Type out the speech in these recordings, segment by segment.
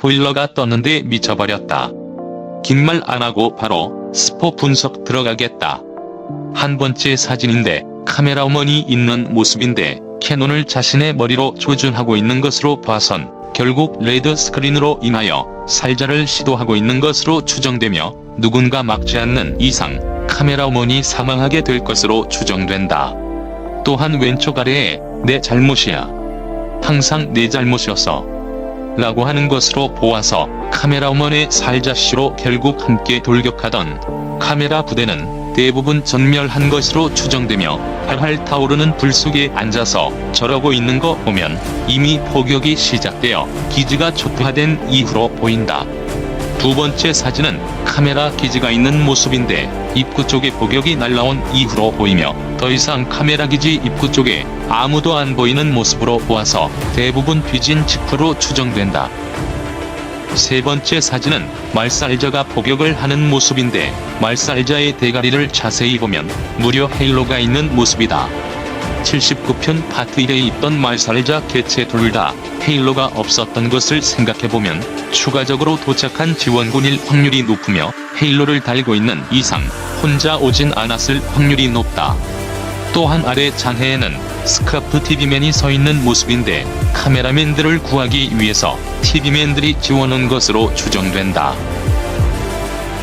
스포일러가 떴는데 미쳐버렸다. 긴 말 안하고 바로 스포 분석 들어가겠다. 한 번째 사진인데 카메라 어머니 있는 모습인데 캐논을 자신의 머리로 조준하고 있는 것으로 봐선 결국 레드 스크린으로 인하여 살자를 시도하고 있는 것으로 추정되며 누군가 막지 않는 이상 카메라 어머니 사망하게 될 것으로 추정된다. 또한 왼쪽 아래에 내 잘못이야. 항상 내 잘못이었어. 라고 하는 것으로 보아서 카메라 어머니의 살자씨로 결국 함께 돌격하던 카메라 부대는 대부분 전멸한 것으로 추정되며 활활 타오르는 불 속에 앉아서 저러고 있는 거 보면 이미 포격이 시작되어 기지가 초토화된 이후로 보인다. 두 번째 사진은 카메라 기지가 있는 모습인데 입구 쪽에 포격이 날라온 이후로 보이며 더 이상 카메라 기지 입구 쪽에 아무도 안 보이는 모습으로 보아서 대부분 뒤진 직후로 추정된다. 세 번째 사진은 말살자가 포격을 하는 모습인데 말살자의 대가리를 자세히 보면 무려 헤일로가 있는 모습이다. 79편 파트 1에 있던 말살자 개체 둘 다 헤일로가 없었던 것을 생각해보면 추가적으로 도착한 지원군일 확률이 높으며 헤일로를 달고 있는 이상 혼자 오진 않았을 확률이 높다. 또한 아래 장해에는 스카프 TV맨이 서 있는 모습인데 카메라맨들을 구하기 위해서 TV맨들이 지원한 것으로 추정된다.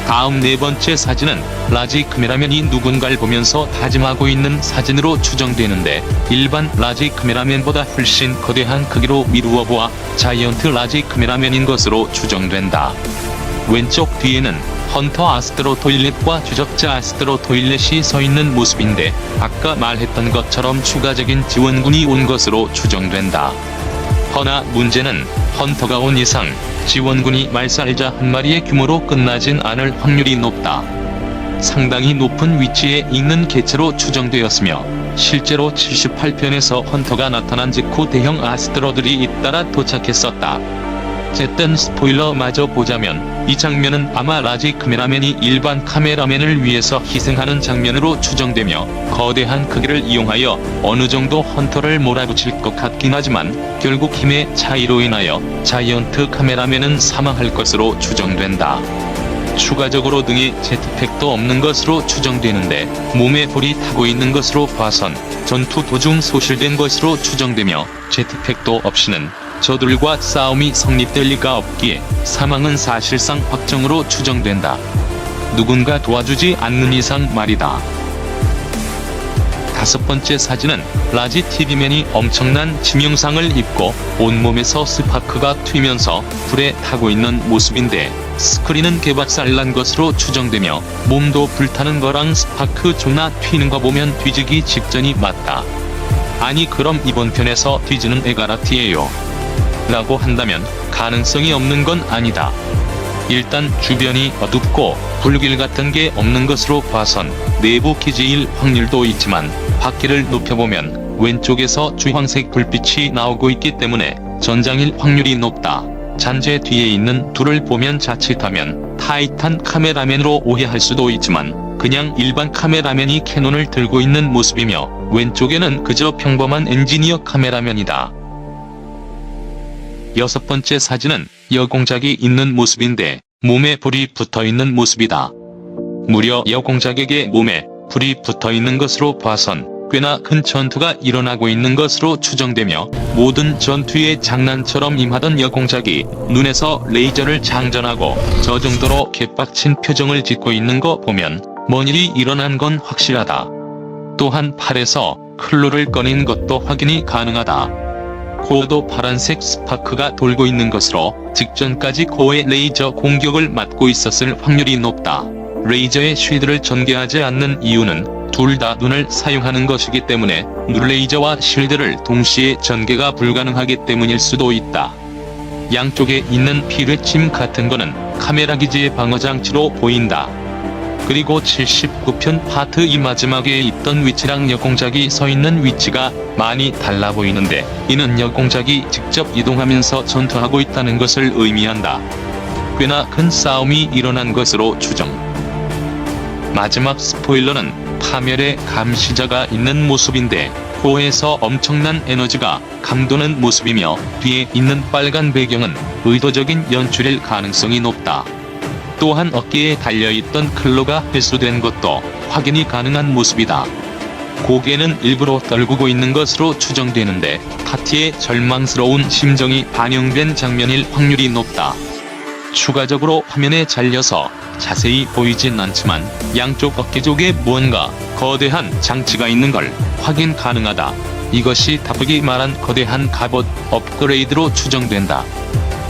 다음 네 번째 사진은 라지 카메라맨이 누군가를 보면서 다짐하고 있는 사진으로 추정되는데 일반 라지 카메라맨보다 훨씬 거대한 크기로 미루어 보아 자이언트 라지 카메라맨인 것으로 추정된다. 왼쪽 뒤에는 헌터 아스트로 토일렛과 추적자 아스트로 토일렛이 서 있는 모습인데 아까 말했던 것처럼 추가적인 지원군이 온 것으로 추정된다. 허나 문제는 헌터가 온 이상 지원군이 말살자 한 마리의 규모로 끝나진 않을 확률이 높다. 상당히 높은 위치에 있는 개체로 추정되었으며 실제로 78편에서 헌터가 나타난 직후 대형 아스트로들이 잇따라 도착했었다. 어쨌든 스포일러마저 보자면 이 장면은 아마 라지 카메라맨이 일반 카메라맨을 위해서 희생하는 장면으로 추정되며 거대한 크기를 이용하여 어느 정도 헌터를 몰아붙일 것 같긴 하지만 결국 힘의 차이로 인하여 자이언트 카메라맨은 사망할 것으로 추정된다. 추가적으로 등에 제트팩도 없는 것으로 추정되는데 몸에 불이 타고 있는 것으로 봐선 전투 도중 소실된 것으로 추정되며 제트팩도 없이는 저들과 싸움이 성립될 리가 없기에 사망은 사실상 확정으로 추정된다. 누군가 도와주지 않는 이상 말이다. 다섯 번째 사진은 라지 TV맨이 엄청난 치명상을 입고 온몸에서 스파크가 튀면서 불에 타고 있는 모습인데 스크린은 개박살난 것으로 추정되며 몸도 불타는 거랑 스파크 존나 튀는 거 보면 뒤지기 직전이 맞다. 아니 그럼 이번 편에서 뒤지는 에가라티예요 라고 한다면 가능성이 없는 건 아니다. 일단 주변이 어둡고 불길 같은 게 없는 것으로 봐선 내부 기지일 확률도 있지만 바퀴를 높여보면 왼쪽에서 주황색 불빛이 나오고 있기 때문에 전장일 확률이 높다. 잔재 뒤에 있는 둘을 보면 자칫하면 타이탄 카메라맨으로 오해할 수도 있지만 그냥 일반 카메라맨이 캐논을 들고 있는 모습이며 왼쪽에는 그저 평범한 엔지니어 카메라맨이다. 여섯 번째 사진은 여공작이 있는 모습인데 몸에 불이 붙어있는 모습이다. 무려 여공작에게 몸에 불이 붙어있는 것으로 봐선 꽤나 큰 전투가 일어나고 있는 것으로 추정되며 모든 전투에 장난처럼 임하던 여공작이 눈에서 레이저를 장전하고 저 정도로 개빡친 표정을 짓고 있는 거 보면 뭔 일이 일어난 건 확실하다. 또한 팔에서 클로를 꺼낸 것도 확인이 가능하다. 코어도 파란색 스파크가 돌고 있는 것으로 직전까지 코어의 레이저 공격을 맞고 있었을 확률이 높다. 레이저의 쉴드를 전개하지 않는 이유는 둘 다 눈을 사용하는 것이기 때문에 눈 레이저와 쉴드를 동시에 전개가 불가능하기 때문일 수도 있다. 양쪽에 있는 피뢰침 같은 거는 카메라 기지의 방어장치로 보인다. 그리고 79편 파트 2 마지막에 있던 위치랑 여공작이 서 있는 위치가 많이 달라 보이는데 이는 여공작이 직접 이동하면서 전투하고 있다는 것을 의미한다. 꽤나 큰 싸움이 일어난 것으로 추정. 마지막 스포일러는 파멸의 감시자가 있는 모습인데 고해에서 엄청난 에너지가 감도는 모습이며 뒤에 있는 빨간 배경은 의도적인 연출일 가능성이 높다. 또한 어깨에 달려있던 클로가 회수된 것도 확인이 가능한 모습이다. 고개는 일부러 떨구고 있는 것으로 추정되는데 타티의 절망스러운 심정이 반영된 장면일 확률이 높다. 추가적으로 화면에 잘려서 자세히 보이진 않지만 양쪽 어깨 쪽에 무언가 거대한 장치가 있는 걸 확인 가능하다. 이것이 다프기 말한 거대한 갑옷 업그레이드로 추정된다.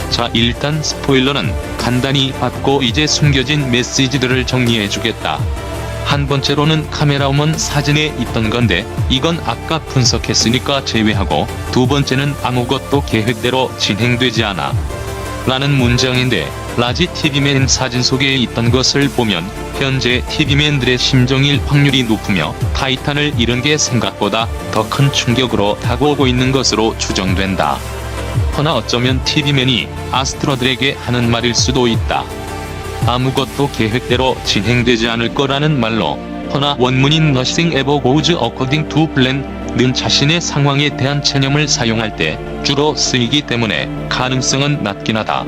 자, 일단 스포일러는 간단히 받고 이제 숨겨진 메시지들을 정리해주겠다. 한 번째로는 카메라우먼 사진에 있던 건데 이건 아까 분석했으니까 제외하고, 두 번째는 아무것도 계획대로 진행되지 않아 라는 문장인데, 라지 TV맨 사진 속에 있던 것을 보면 현재 TV맨들의 심정일 확률이 높으며 타이탄을 잃은 게 생각보다 더 큰 충격으로 다가오고 있는 것으로 추정된다. 허나 어쩌면 TV맨이 아스트로들에게 하는 말일 수도 있다. 아무것도 계획대로 진행되지 않을 거라는 말로, 허나 원문인 Nothing ever goes according to plan는 자신의 상황에 대한 체념을 사용할 때 주로 쓰이기 때문에 가능성은 낮긴 하다.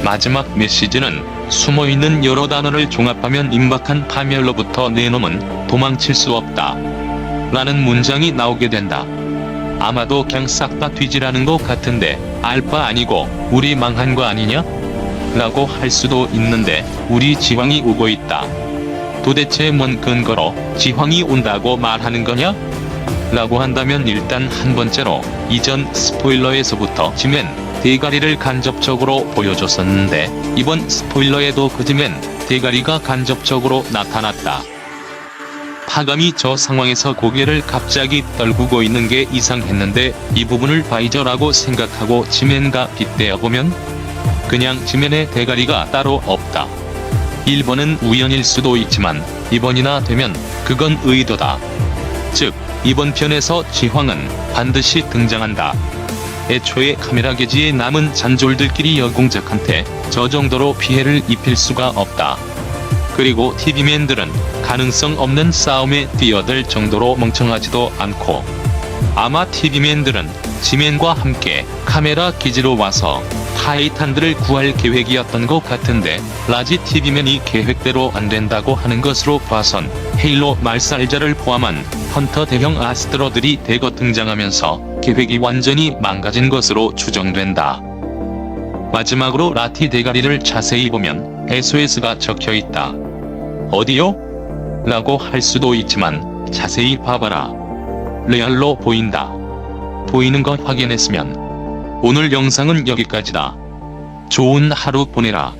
마지막 메시지는 숨어있는 여러 단어를 종합하면 임박한 파멸로부터 내 놈은 도망칠 수 없다 라는 문장이 나오게 된다. 아마도 그냥 싹 다 뒤지라는 것 같은데, 알바 아니고 우리 망한 거 아니냐? 라고 할 수도 있는데, 우리 지황이 오고 있다. 도대체 뭔 근거로 지황이 온다고 말하는 거냐? 라고 한다면 일단 한 번째로 이전 스포일러에서부터 지맨 대가리를 간접적으로 보여줬었는데 이번 스포일러에도 그 지맨 대가리가 간접적으로 나타났다. 파감이 저 상황에서 고개를 갑자기 떨구고 있는 게 이상했는데 이 부분을 바이저라고 생각하고 지맨과 빗대어보면 그냥 지맨의 대가리가 따로 없다. 1번은 우연일 수도 있지만 2번이나 되면 그건 의도다. 즉 이번 편에서 지황은 반드시 등장한다. 애초에 카메라 계지에 남은 잔졸들끼리 여공작한테 저 정도로 피해를 입힐 수가 없다. 그리고 TV맨들은 가능성 없는 싸움에 뛰어들 정도로 멍청하지도 않고, 아마 TV맨들은 지맨과 함께 카메라 기지로 와서 타이탄들을 구할 계획이었던 것 같은데, 라지 TV맨이 계획대로 안 된다고 하는 것으로 봐선 헤일로 말살자를 포함한 헌터 대형 아스트로들이 대거 등장하면서 계획이 완전히 망가진 것으로 추정된다. 마지막으로 라티 대가리를 자세히 보면 SOS가 적혀있다. 어디요? 라고 할 수도 있지만 자세히 봐봐라. 레알로 보인다. 보이는 거 확인했으면 오늘 영상은 여기까지다. 좋은 하루 보내라.